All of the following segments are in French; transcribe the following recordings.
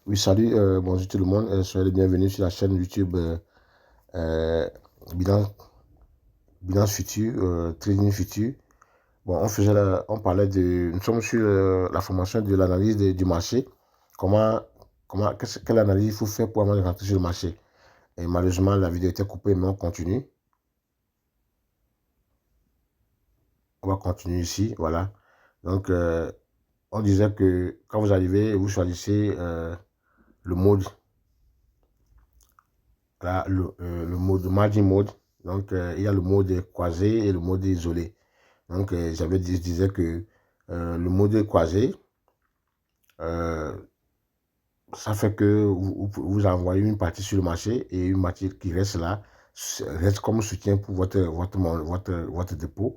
Oui, salut, bonjour tout le monde, soyez les bienvenus sur la chaîne YouTube euh, Binance, Binance Future, Trading Future. Bon, on parlait nous sommes sur la formation de l'analyse du marché. Comment, quelle analyse il faut faire pour avoir rentrer sur le marché. Et malheureusement, la vidéo était coupée, mais on continue. On va continuer ici, voilà. Donc, on disait que quand vous arrivez, vous choisissez le mode. Là, le mode margin mode. Donc, il y a le mode croisé et le mode isolé. Donc, je disais que le mode croisé, euh, ça fait que vous envoyez une partie sur le marché et une partie qui reste là, reste comme soutien pour votre dépôt.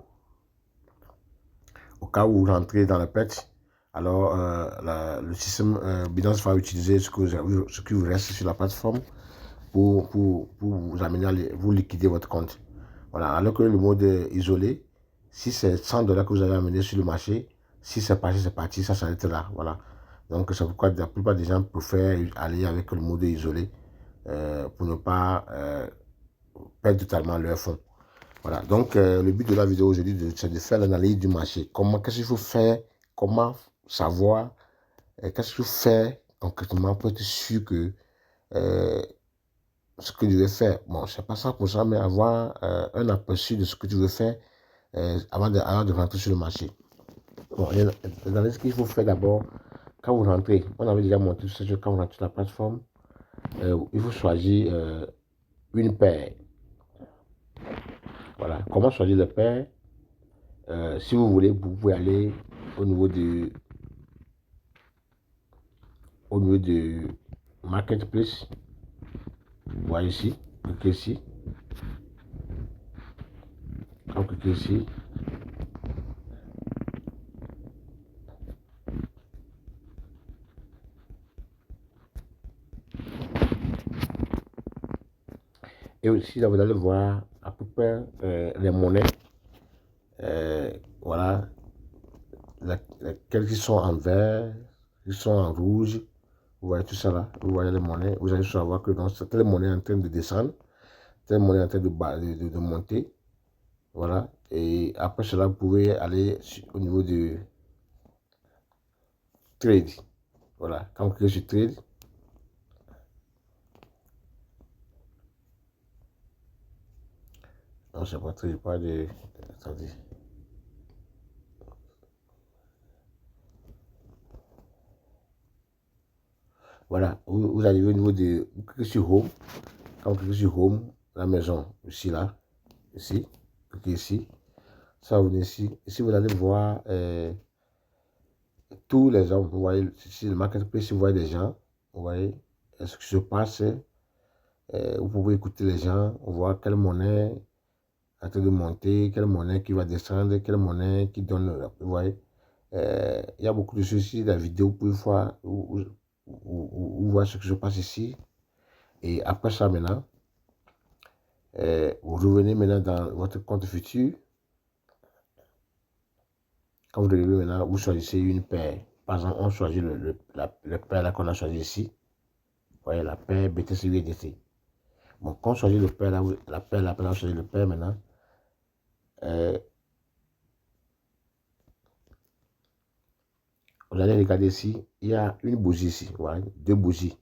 Au cas où vous rentrez dans la perte, alors le système Binance va utiliser ce qui vous reste sur la plateforme pour vous amener à vous liquider votre compte. Voilà. Alors que le mode isolé, si c'est 100 dollars que vous avez amené sur le marché, si c'est parti, ça s'arrête là. Voilà. Donc c'est pourquoi la plupart des gens préfèrent aller avec le mode isolé pour ne pas perdre totalement leur fonds. Voilà. Donc le but de la vidéo aujourd'hui, c'est de faire l'analyse du marché. Qu'est-ce qu'il faut faire? Comment savoir? Qu'est-ce qu'il faut faire concrètement pour être sûr que euh, ce que je vais faire. Bon, c'est pas 100%, mais avoir un aperçu de ce que tu veux faire avant de rentrer sur le marché. Bon, dans ce qu'il faut faire d'abord, quand vous rentrez, on avait déjà montré tout ça, quand vous rentrez sur la plateforme, il faut choisir une paire. Voilà. Comment choisir la paire? Si vous voulez, vous pouvez aller au niveau de Marketplace. Vous voyez ici, cliquez ici. Quand vous cliquez ici, et aussi là, vous allez voir à peu près les monnaies. Voilà, lesquelles qui sont en vert, qui sont en rouge. Vous voyez tout ça là, vous voyez les monnaies. Vous allez savoir que dans telle monnaie en train de descendre, telle monnaie en train de monter. Voilà, et après cela, vous pouvez aller au niveau de trade. Voilà, quand vous cliquez sur trade, non, c'est pas trade, pas de. Attendez. Voilà, vous arrivez au niveau de. Vous cliquez sur Home. Quand vous cliquez sur Home, la maison, ici, là, ici, cliquez ici. Ça va venir ici. Ici, vous allez voir tous les gens. Vous voyez, ici, le marketplace, vous voyez des gens. Vous voyez ce qui se passe. Vous pouvez écouter les gens, voir quelle monnaie est en train de monter, quelle monnaie qui va descendre, quelle monnaie qui donne. Vous voyez, il y a beaucoup de choses ici. La vidéo, vous pouvez voir, vous voyez ce qui se passe ici. Et après ça, maintenant, vous revenez maintenant dans votre compte futur. Quand vous arrivez maintenant, vous choisissez une paire. Par exemple, on choisit le paire là qu'on a choisi ici. Vous voyez, la paire BTC USDT. Bon, quand on choisit le paire là, la paire là, on choisit le paire maintenant. Vous allez regarder ici, il y a une bougie ici. Voilà, deux bougies.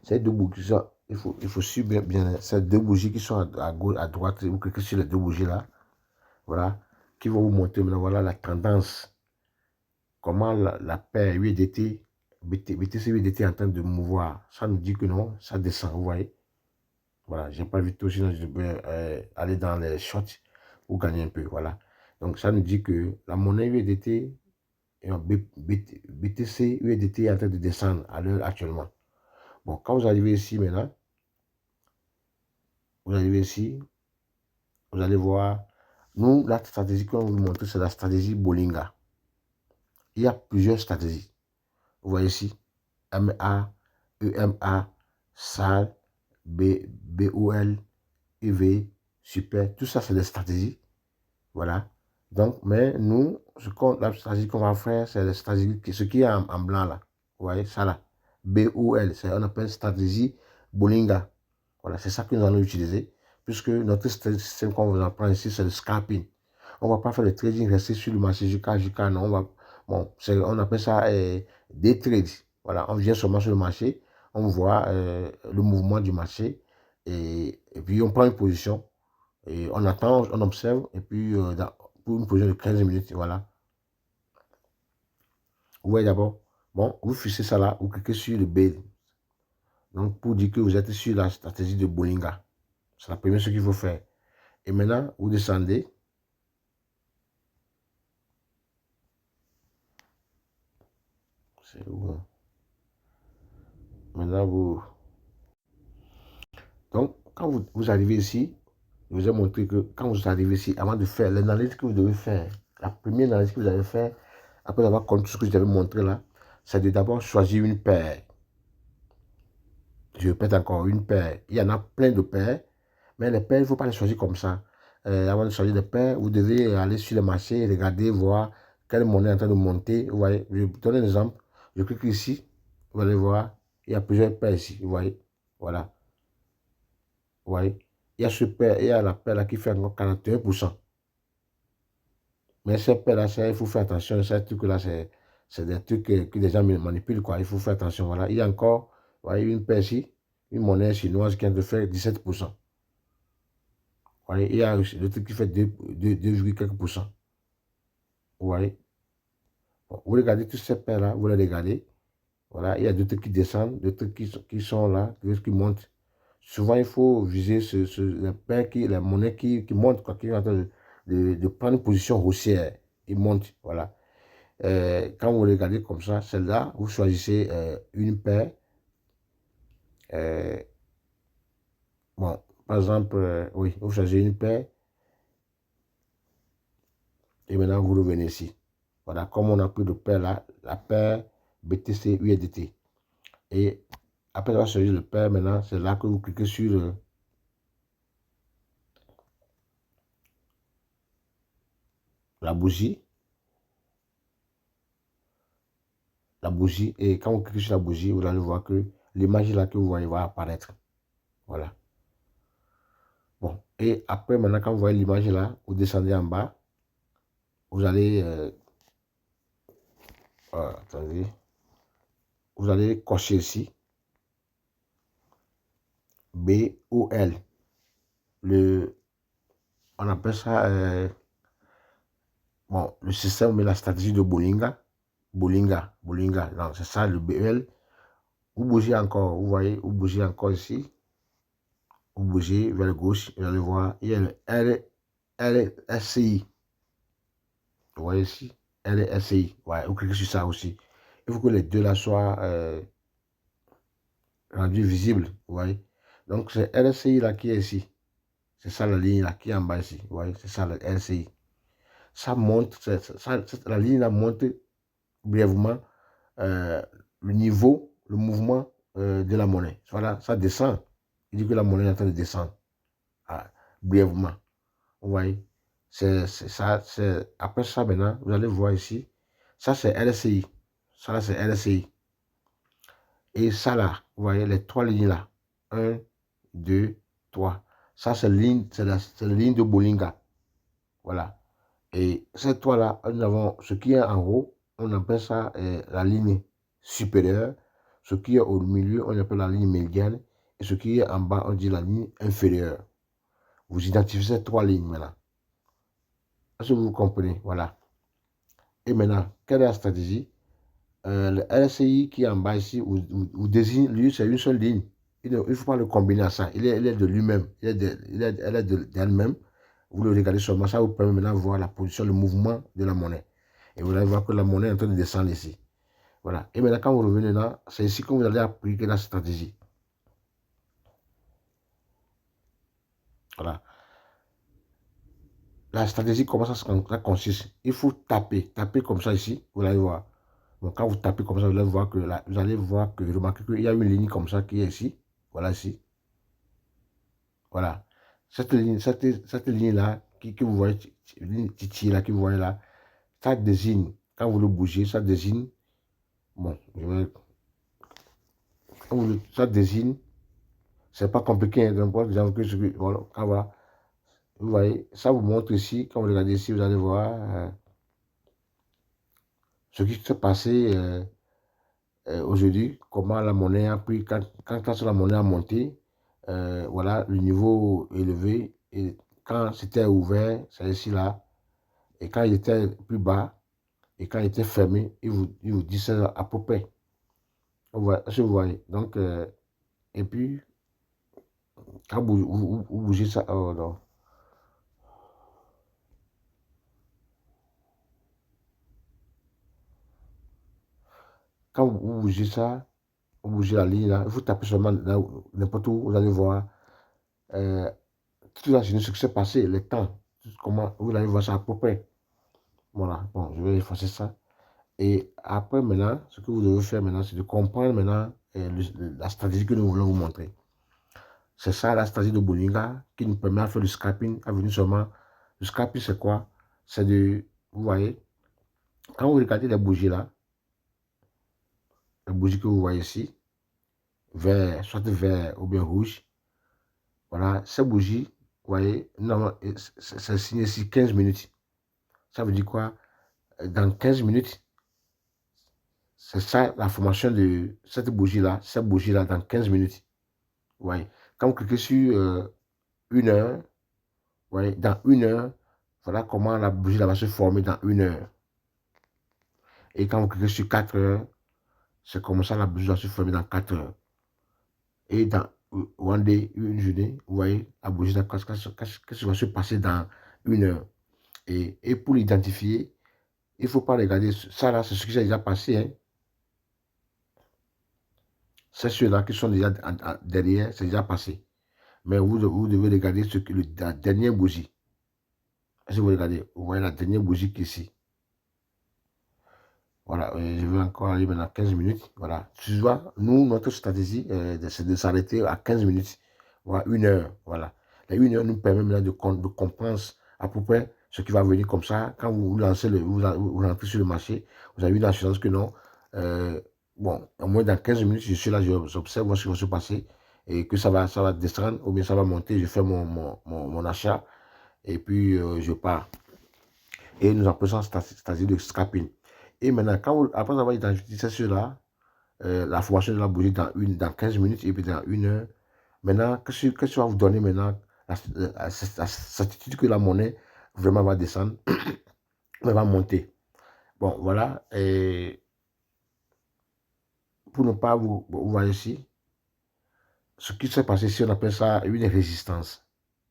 Ces deux bougies, il faut suivre bien, ces deux bougies qui sont à gauche, à droite, vous cliquez sur les deux bougies là. Voilà, qui vont vous montrer maintenant, voilà la tendance. Comment la paire USDT, BTC USDT est en train de mouvoir. Ça nous dit que non, ça descend, vous voyez. Voilà, j'ai pas vu tout, sinon je peux aller dans les shorts pour gagner un peu. Voilà. Donc ça nous dit que la monnaie USDT et BTC USDT est en train de descendre à l'heure actuellement. Bon, quand vous arrivez ici maintenant, vous arrivez ici, vous allez voir, nous, la stratégie qu'on vous montre, c'est la stratégie Bollinger. Il y a plusieurs stratégies. Vous voyez ici, MA, EMA, SAL, BOL, UV, Super, tout ça c'est des stratégies. Voilà. Donc, mais nous, la stratégie qu'on va faire, c'est la stratégie, ce qui est en blanc là. Vous voyez, ça là. BOL, on appelle stratégie Bollinger. Voilà, c'est ça que nous allons utiliser, puisque notre système qu'on vous apprend ici, c'est le scalping. On ne va pas faire le trading, rester sur le marché jusqu'à non, on appelle ça day trade. Voilà, on vient seulement sur le marché, on voit le mouvement du marché, et puis on prend une position, et on attend, on observe, et puis pour une position de 15 minutes, voilà. Vous voyez d'abord, bon, vous fixez ça là, vous cliquez sur le B. Donc, pour dire que vous êtes sur la stratégie de Bollinger. C'est la première chose qu'il faut faire. Et maintenant, vous descendez. C'est où? Maintenant, vous... Donc, quand vous arrivez ici, je vous ai montré que quand vous arrivez ici, avant de faire l'analyse que vous devez faire, la première analyse que vous allez faire, après avoir compris ce que je vous avais montré là, c'est de d'abord choisir une paire. Je répète encore, une paire. Il y en a plein de paires, mais les paires, il ne faut pas les choisir comme ça. Avant de choisir les paires, vous devez aller sur le marché, regarder, voir quelle monnaie est en train de monter. Vous voyez, je vais vous donner un exemple. Je clique ici, vous allez voir, il y a plusieurs paires ici. Vous voyez, voilà. Vous voyez, il y a ce paire, il y a la paire là qui fait encore 41%. Mais ces paires là, il faut faire attention. Ces trucs là, c'est des trucs que les gens manipulent, quoi. Il faut faire attention. Voilà. Il y a encore, vous voyez, une paire ici, une monnaie chinoise qui vient de faire 17%. Vous voyez, il y a le truc qui fait 2, quelques pourcents. Vous voyez. Bon, vous regardez tous ces paires là, vous les regardez. Voilà, il y a d'autres qui descendent, d'autres qui sont là, d'autres qui montent. Souvent, il faut viser les paires, les monnaies qui montent, quoi, qui sont en train de prendre une position haussière. Ils montent, voilà. Quand vous regardez comme ça, celle-là, vous choisissez une paire. Bon, par exemple, oui, vous choisissez une paire. Et maintenant, vous revenez ici. Voilà, comme on a pris de paire là, la paire BTC USDT. Et après avoir choisi le paire, maintenant, c'est là que vous cliquez sur la bougie. La bougie. Et quand vous cliquez sur la bougie, vous allez voir que l'image là que vous voyez va apparaître. Voilà. Bon. Et après, maintenant, quand vous voyez l'image là, vous descendez en bas. Vous allez... attendez. Vous allez cocher ici. BOL. On appelle ça... bon, le système et la stratégie de Bollinger. Bollinger. Non, c'est ça le BL. Vous bougez encore, vous voyez, vous bougez encore ici. Vous bougez vers la gauche, vous allez voir, il y a le LSCI. Vous voyez ici, LSCI. Ouais, vous cliquez sur ça aussi. Il faut que les deux là soient rendus visibles. Vous voyez. Donc c'est LSCI là qui est ici. C'est ça la ligne là qui est en bas ici. Vous voyez, c'est ça le LSCI. Ça monte, la ligne là monte brièvement le niveau, le mouvement de la monnaie. Voilà, ça descend. Il dit que la monnaie est en train de descendre brièvement. Vous voyez, c'est ça. Après ça, maintenant, vous allez voir ici. Ça, c'est LCI. Ça, là, c'est LCI. Et ça, là, vous voyez, les trois lignes là. 1, 2, 3. Ça, c'est la ligne de Bollinger. Voilà. Et ces trois-là, nous avons ce qui est en haut, on appelle ça la ligne supérieure. Ce qui est au milieu, on appelle la ligne médiane. Et ce qui est en bas, on dit la ligne inférieure. Vous identifiez ces trois lignes maintenant. Est-ce que vous comprenez? Voilà. Et maintenant, quelle est la stratégie? Le LCI qui est en bas ici, vous désigne, lui, c'est une seule ligne. Il ne faut pas le combiner à ça. Elle est de lui-même. Elle est d'elle-même. Vous le regardez seulement, ça vous permet maintenant de voir la position, le mouvement de la monnaie. Et vous allez voir que la monnaie est en train de descendre ici. Voilà. Et maintenant, quand vous revenez là, c'est ici que vous allez appliquer la stratégie. Voilà. La stratégie, comment ça consiste? Il faut taper comme ça ici, vous allez voir. Donc, quand vous tapez comme ça, vous allez voir que, remarquez qu'il y a une ligne comme ça qui est ici. Voilà ici. Voilà. Cette ligne-là, que vous voyez, ligne titillée là, que vous voyez là, ça désigne, quand vous le bougez, ça désigne, bon, ça désigne, c'est pas compliqué, hein, voilà, voilà. Vous voyez, ça vous montre ici, quand vous regardez ici, vous allez voir ce qui s'est passé aujourd'hui, comment la monnaie a pris, quand la monnaie a monté, voilà, le niveau élevé, et quand c'était ouvert, c'est ici là, et quand il était plus bas, et quand il était fermé, il vous dit ça à peu près. Vous voyez, donc, et puis, quand vous bougez ça, oh non. Quand vous bougez ça, vous bougez la ligne là, vous tapez seulement n'importe où, vous allez voir toute la journée ce qui s'est passé, le temps, comment vous allez voir ça à peu près. Voilà, bon, je vais effacer ça. Et après, maintenant, ce que vous devez faire maintenant, c'est de comprendre maintenant la stratégie que nous voulons vous montrer. C'est ça la stratégie de Bollinger qui nous permet de faire le scalping, à venir seulement. Le scalping, c'est quoi? C'est de, vous voyez, quand vous regardez les bougies là, les bougies que vous voyez ici, vert, soit vert ou bien rouge, voilà, ces bougies, vous voyez, normalement, c'est signé ici 15 minutes. Ça veut dire quoi? Dans 15 minutes, c'est ça la formation de cette bougie-là, dans 15 minutes. Vous voyez, quand vous cliquez sur 1 heure, vous voyez, dans 1 heure, voilà comment la bougie là va se former dans 1 heure. Et quand vous cliquez sur 4 heures, c'est comme ça la bougie va se former dans 4 heures. Et dans one day, une journée, vous voyez, la bougie là, qu'est-ce qui va se passer dans 1 heure. Et pour l'identifier, il ne faut pas regarder ça là, c'est ce qui s'est déjà passé. Hein. C'est ceux-là qui sont déjà derrière, c'est déjà passé. Mais vous devez regarder la dernière bougie. Si vous regardez, vous voyez la dernière bougie qui est ici. Voilà, je vais encore aller maintenant à 15 minutes. Voilà, tu vois, nous, notre stratégie, c'est de s'arrêter à 15 minutes, voilà, 1 heure. Voilà. La 1 heure nous permet maintenant de comprendre à peu près ce qui va venir comme ça. Quand vous lancez vous entrez sur le marché, vous avez eu l'assurance que non. Bon, au moins dans 15 minutes, je suis là, j'observe ce qui va se passer et que ça va descendre ou bien ça va monter. Je fais mon achat et puis je pars. Et nous appelons ça stratégie de scalping. Et maintenant, après avoir identifié cela, la formation de la bougie dans 15 minutes et puis dans 1 heure, maintenant, qu'est-ce que ça va vous donner maintenant la certitude que la monnaie vraiment va descendre, elle va monter. Bon, voilà. Et pour ne pas vous voyez ici, ce qui s'est passé ici, on appelle ça une résistance.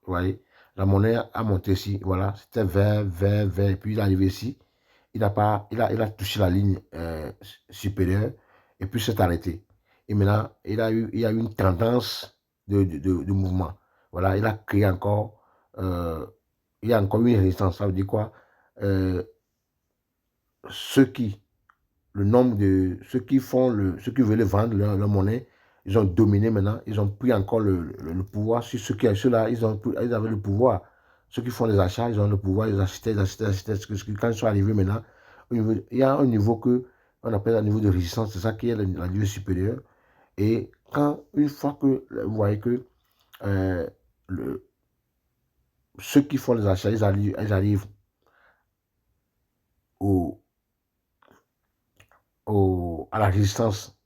Vous voyez, la monnaie a monté ici, voilà, c'était vert, vert, vert, et puis il est arrivé ici. Il a touché la ligne supérieure et puis s'est arrêté. Et maintenant, il a eu une tendance de mouvement. Voilà, il a créé encore, il y a encore une résistance. Ça veut dire quoi? Ceux qui, le nombre de ceux qui ceux qui veulent vendre leur monnaie, ils ont dominé maintenant, ils ont pris encore le pouvoir sur ceux-là, ils avaient le pouvoir. Ceux qui font les achats, ils ont le pouvoir, ils achetaient. Quand ils sont arrivés maintenant, il y a un niveau que on appelle un niveau de résistance, c'est ça qui est la niveau supérieur. Et une fois que vous voyez que euh, ceux qui font les achats, ils arrivent au, à la résistance.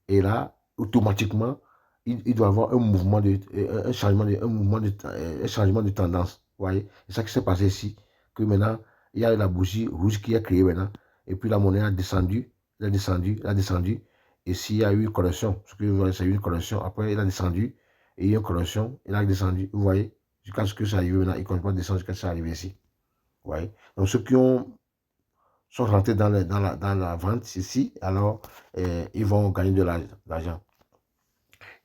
Et là, automatiquement, il doit y avoir un mouvement un changement de tendance. Vous voyez, c'est ça qui s'est passé ici. Que maintenant, il y a la bougie rouge qui est créée maintenant. Et puis la monnaie a descendu, elle a descendu, elle a descendu. Et s'il y a eu une correction, ce que vous voyez, c'est une correction. Après, il a descendu. Et il y a une correction, il a descendu. Vous voyez, jusqu'à ce que ça arrive maintenant, il ne continue pas de descendre jusqu'à ce que ça arrive ici. Vous voyez. Donc ceux qui sont rentrés dans la vente ici, alors ils vont gagner de l'argent.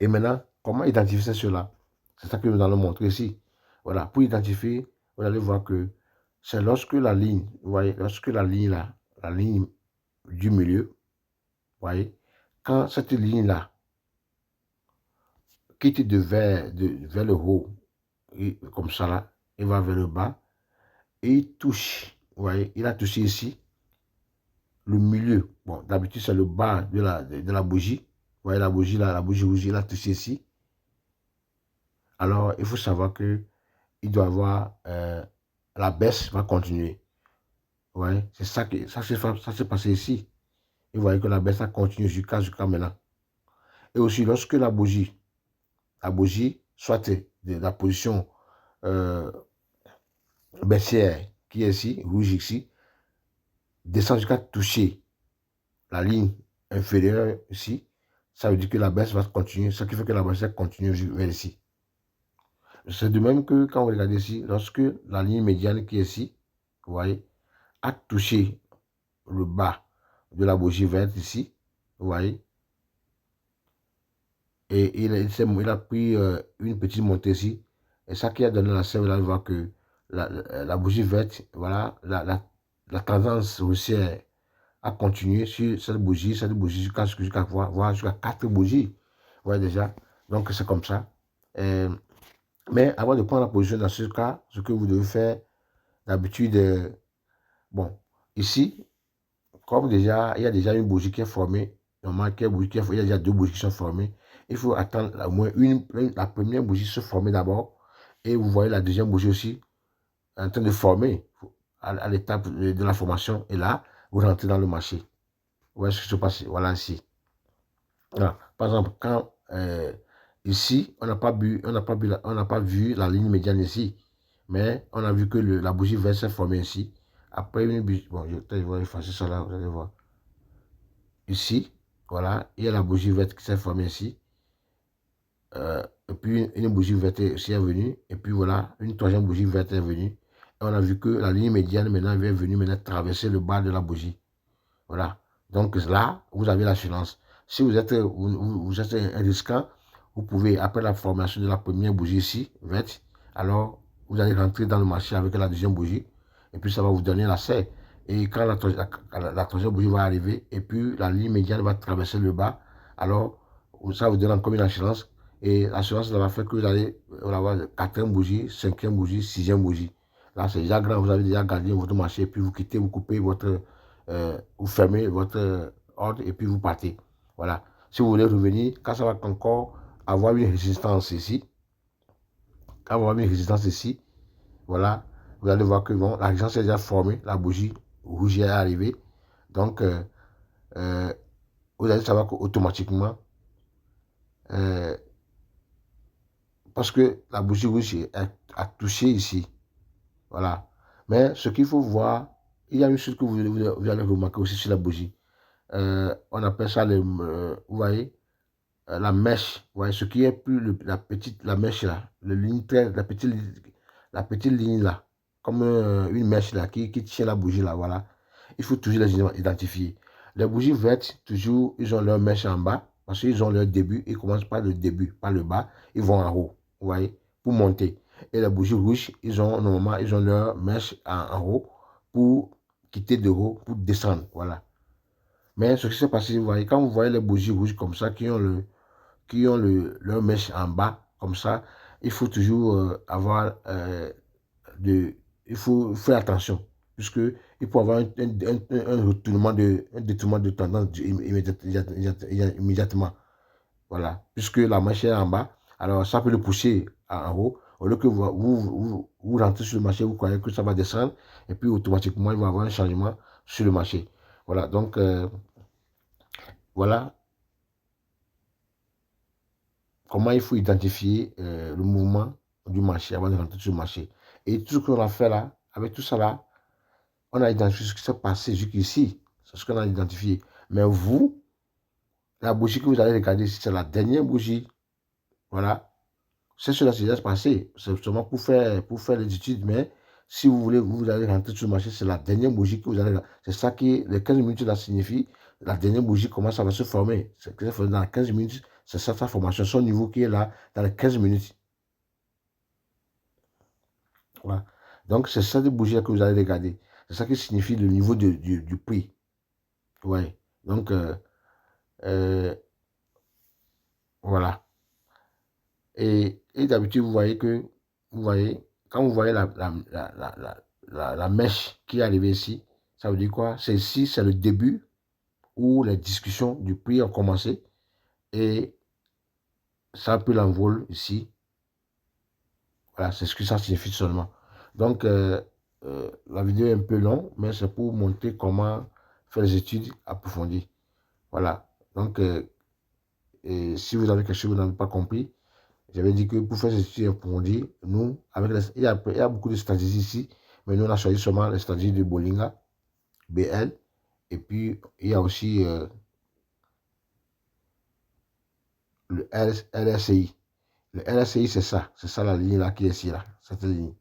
Et maintenant, comment identifier cela? C'est ça que nous allons montrer ici. Voilà, pour identifier, vous allez voir que c'est lorsque la ligne, vous voyez, lorsque la ligne là, la ligne du milieu, vous voyez, quand cette ligne-là quitte vers le haut, et, comme ça là, et va vers le bas, et il touche, vous voyez, il a touché ici, le milieu. Bon, d'habitude, c'est le bas de la bougie, voyez la bougie là, la bougie rouge, il a touché ici. Alors, il faut savoir que il doit avoir, la baisse va continuer. Ouais, c'est ça qui ça s'est passé ici. Et vous voyez que la baisse a continué jusqu'à maintenant. Et aussi, lorsque la bougie, soit de la position baissière qui est ici, rouge ici, descend jusqu'à toucher la ligne inférieure ici, ça veut dire que la baisse va continuer, ce qui fait que la baisse continue vers ici. C'est de même que quand vous regardez ici, lorsque la ligne médiane qui est ici, vous voyez, a touché le bas de la bougie verte ici, vous voyez, et il a pris une petite montée ici, et ça qui a donné la sève, là, on voit que la bougie verte, voilà, la tendance haussière a continué sur cette bougie jusqu'à voir jusqu'à 4 bougies, vous voyez déjà, donc c'est comme ça. Mais avant de prendre la position dans ce cas, ce que vous devez faire d'habitude, bon, ici, comme déjà, il y a déjà une bougie qui est formée, normalement, il y a déjà 2 bougies qui sont formées, il faut attendre au moins la première bougie se former d'abord, et vous voyez la deuxième bougie aussi en train de former à l'étape de la formation, et là, vous rentrez dans le marché. Vous voyez ce qui se passe, voilà ici. Voilà. Par exemple, quand ici, on n'a pas vu la ligne médiane ici, mais on a vu que la bougie verte s'est formée ici. Après une bougie, bon, je vais effacer ça là, vous allez voir. Ici, voilà, il y a la bougie verte qui s'est formée ici. Et puis une bougie verte aussi est venue. Et puis voilà, une troisième bougie verte est venue. Et on a vu que la ligne médiane maintenant est venue traverser le bas de la bougie. Voilà. Donc là, vous avez l'assurance. Si vous êtes un risquant, vous pouvez, après la formation de la première bougie ici, verte, alors vous allez rentrer dans le marché avec la deuxième bougie. Et puis ça va vous donner la serre. Et quand la troisième bougie va arriver, et puis la ligne médiane va traverser le bas, alors ça vous donne encore une assurance. Et l'assurance va faire que vous allez avoir quatrième bougie, cinquième bougie, sixième bougie. Là, c'est déjà grand, vous avez déjà gagné votre marché, et puis vous quittez, vous coupez vous fermez votre ordre et puis vous partez. Voilà. Si vous voulez revenir, quand ça va encore avoir une résistance ici, voilà, vous allez voir que bon, la résistance est déjà formée, la bougie rouge est arrivée. Donc, vous allez savoir qu'automatiquement, parce que la bougie rouge a touché ici. Voilà. Mais ce qu'il faut voir, il y a une chose que vous allez remarquer aussi sur la bougie. On appelle ça, vous voyez, la mèche. Vous voyez, ce qui est plus la mèche là, la petite ligne là, comme une mèche là, qui tient la bougie là, voilà. Il faut toujours les identifier. Les bougies vertes, toujours, ils ont leur mèche en bas, parce qu'ils ont leur début, ils commencent par le début, par le bas, ils vont en haut, vous voyez, pour monter. Et les bougies rouges, normalement, ils ont leur mèche en haut, pour quitter de haut, pour descendre, voilà. Mais ce qui s'est passé, vous voyez, quand vous voyez les bougies rouges comme ça, qui ont leur mèche en bas, comme ça, il faut toujours il faut faire attention, puisque il peut avoir un détournement de tendance immédiatement. Voilà, puisque la mèche est en bas, alors ça peut le pousser en haut. Au lieu que vous rentrez sur le marché, vous croyez que ça va descendre, et puis automatiquement, il va y avoir un changement sur le marché. Voilà, donc, voilà comment il faut identifier le mouvement du marché avant de rentrer sur le marché. Et tout ce qu'on a fait là, avec tout ça là, on a identifié ce qui s'est passé jusqu'ici. C'est ce qu'on a identifié. Mais vous, la bougie que vous allez regarder, c'est la dernière bougie. Voilà. C'est cela qui s'est passé. C'est seulement pour faire les études. Mais si vous voulez, vous allez rentrer sur le marché, c'est la dernière bougie que vous allez. C'est ça qui, les 15 minutes là signifie, la dernière bougie commence à se former. C'est que dans les 15 minutes, c'est ça sa formation, son niveau qui est là dans les 15 minutes. Voilà. Donc, c'est ça de bougie que vous allez regarder. C'est ça qui signifie le niveau du prix. Ouais. Donc, voilà. Et d'habitude, vous voyez quand vous voyez la mèche qui est arrivée ici, ça veut dire quoi? C'est ici, c'est le début où les discussions du prix ont commencé. et ça peut l'envol ici. Voilà, c'est ce que ça signifie seulement. Donc, la vidéo est un peu longue, mais c'est pour montrer comment faire les études approfondies. Voilà. Donc, et si vous avez quelque chose que vous n'avez pas compris, j'avais dit que pour faire ces études approfondies, nous, il y a beaucoup de stratégies ici, mais nous, on a choisi seulement les stratégies de Bollinger, BL, et puis il y a aussi le LSI. Le LSI, c'est ça la ligne là qui est ici, là, cette ligne.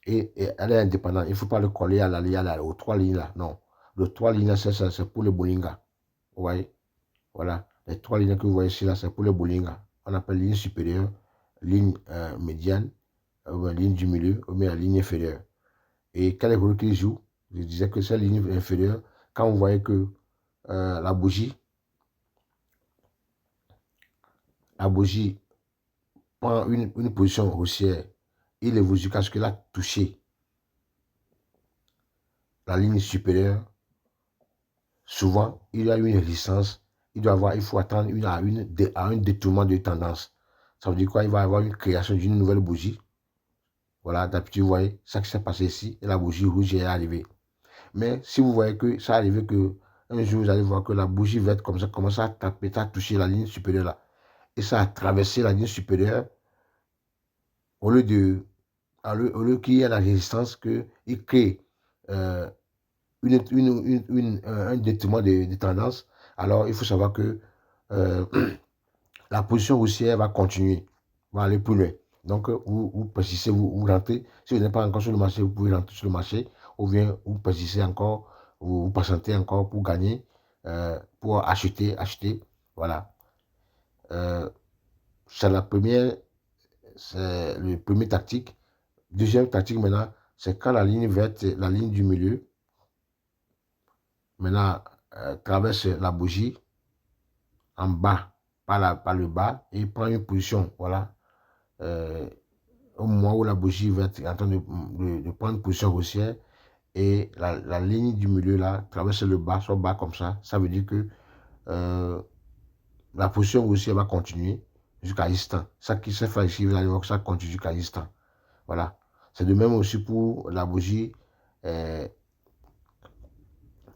Et elle est indépendante. Il ne faut pas le coller à la ligne, aux trois lignes là. Non. Les trois lignes, c'est pour le Bollinger. Vous voyez? Voilà. Les trois lignes que vous voyez ici, là, c'est pour le Bollinger. On appelle ligne supérieure, ligne médiane, ligne du milieu, ou bien la ligne inférieure. Et quel est le rôle qu'il joue? Je disais que cette ligne inférieure, quand vous voyez que la bougie prend une position haussière, il évolue jusqu'à ce qu'elle a touché la ligne supérieure. Souvent, il y a une résistance. Il faut attendre un détournement de tendance. Ça veut dire quoi? Il va y avoir une création d'une nouvelle bougie. Voilà, d'habitude, vous voyez, ça qui s'est passé ici, et la bougie rouge est arrivée. Mais si vous voyez que ça arrive, que un jour, vous allez voir que la bougie verte comme ça commence à taper, à toucher la ligne supérieure là. Et ça a traversé la ligne supérieure. Au lieu qu'il y ait la résistance, qu'il crée un détournement de tendance, alors il faut savoir que la position haussière va continuer, va aller plus loin. Donc, vous persistez, vous rentrez. Si vous n'êtes pas encore sur le marché, vous pouvez rentrer sur le marché, ou bien vous persistez encore, vous patientez encore pour gagner, pour acheter. Voilà. C'est le premier tactique. Deuxième tactique maintenant, c'est quand la ligne verte, la ligne du milieu, maintenant, traverse la bougie en bas, par le bas, et prend une position, voilà. Au moment où la bougie verte est en train de prendre une position haussière, et la ligne du milieu là traverse le bas, soit bas comme ça veut dire que la position haussière va continuer jusqu'à l'instant. Ça qui s'est fait ici, vous allez voir que ça continue jusqu'à l'instant. Voilà. C'est de même aussi pour la bougie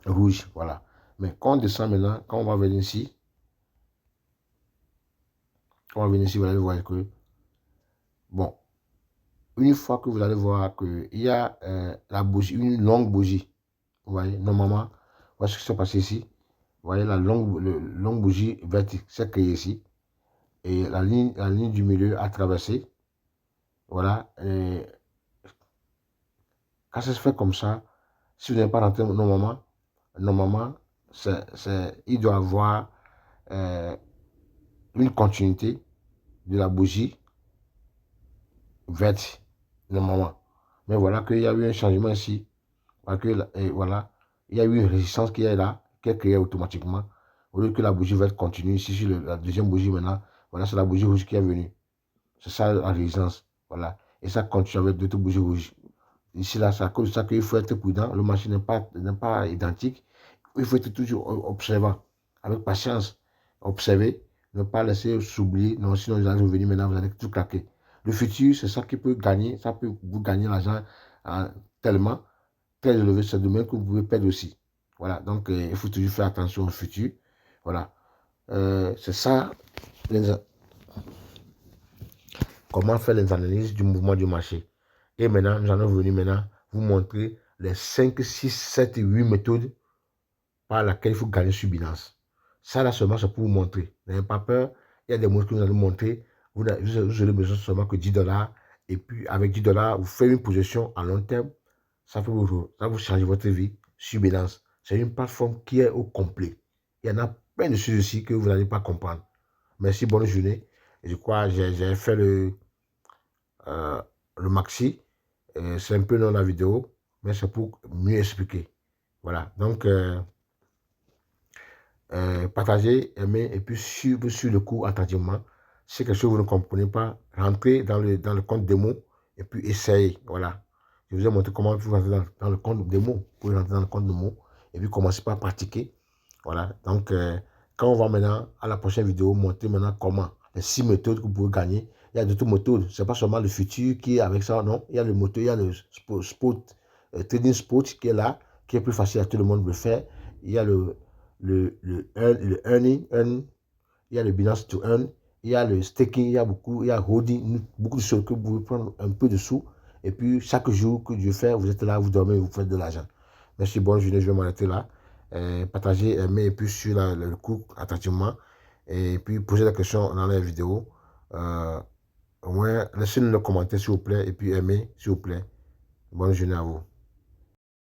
rouge. Voilà. Mais quand on descend maintenant, quand on va venir ici, vous allez voir que, bon, une fois que vous allez voir qu'il y a la bougie, une longue bougie, vous voyez, normalement, voici ce qui s'est passé ici. Vous voyez, la longue bougie verte s'est créée ici. Et la ligne du milieu a traversé. Voilà. Et quand ça se fait comme ça, si vous n'avez pas rentré normalement, il doit avoir une continuité de la bougie verte, normalement. Mais voilà qu'il y a eu un changement ici. Voilà, il y a eu une résistance qui est là, qui est créée automatiquement. Au lieu que la bougie verte continue, ici sur la deuxième bougie maintenant, voilà, c'est la bougie rouge qui est venue. C'est ça la résistance. Voilà. Et ça continue avec d'autres bougies rouges. Ici, là, c'est à cause de ça qu'il faut être prudent. Le marché n'est pas identique. Il faut être toujours observant, avec patience. Observer, ne pas laisser s'oublier. Non, sinon, vous allez revenir maintenant, vous allez tout claquer. Le futur, c'est ça qui peut gagner. Ça peut vous gagner l'argent tellement très élevé. C'est de même que vous pouvez perdre aussi. Voilà. Donc, il faut toujours faire attention au futur. Voilà. C'est ça. Comment faire les analyses du mouvement du marché. Et maintenant, nous allons venir maintenant vous montrer les 5, 6, 7 et 8 méthodes par lesquelles il faut gagner sur Binance. Ça, là, seulement, c'est pour vous montrer. N'ayez pas peur. Il y a des mots que nous allons montrer. Vous aurez besoin seulement que 10 $. Et puis, avec 10 $, vous faites une position à long terme. Ça vous change votre vie sur Binance. C'est une plateforme qui est au complet. Il y en a plein de choses ici que vous n'allez pas comprendre. Merci, bonne journée. Je crois que j'ai fait le maxi. C'est un peu dans la vidéo, mais c'est pour mieux expliquer. Voilà, donc partagez, aimez et puis suivez sur le cours attentivement. Si quelque chose que vous ne comprenez pas, rentrez dans le compte démo et puis essayez. Voilà, je vous ai montré comment vous rentrer dans le compte démo. Vous pouvez rentrer dans le compte démo et puis commencez par pratiquer. Voilà, donc quand on va maintenant à la prochaine vidéo, montrer maintenant comment, les 6 méthodes que vous pouvez gagner. Il y a d'autres méthodes, ce n'est pas seulement le futur qui est avec ça, non. Il y a le moteur, il y a le trading spot qui est là, qui est plus facile à tout le monde de le faire. Il y a le earning, il y a le Binance to earn, il y a le staking, il y a holding, beaucoup de choses que vous pouvez prendre un peu de sous. Et puis, chaque jour que Dieu fait, vous êtes là, vous dormez, vous faites de l'argent. Merci, bonne journée, je vais m'arrêter là. Partagez, aimez, et puis sur le cours attentivement. Et puis, posez la question dans la vidéo. Au moins, laissez-nous le commentaire, s'il vous plaît, et puis aimez, s'il vous plaît. Bonne journée à vous.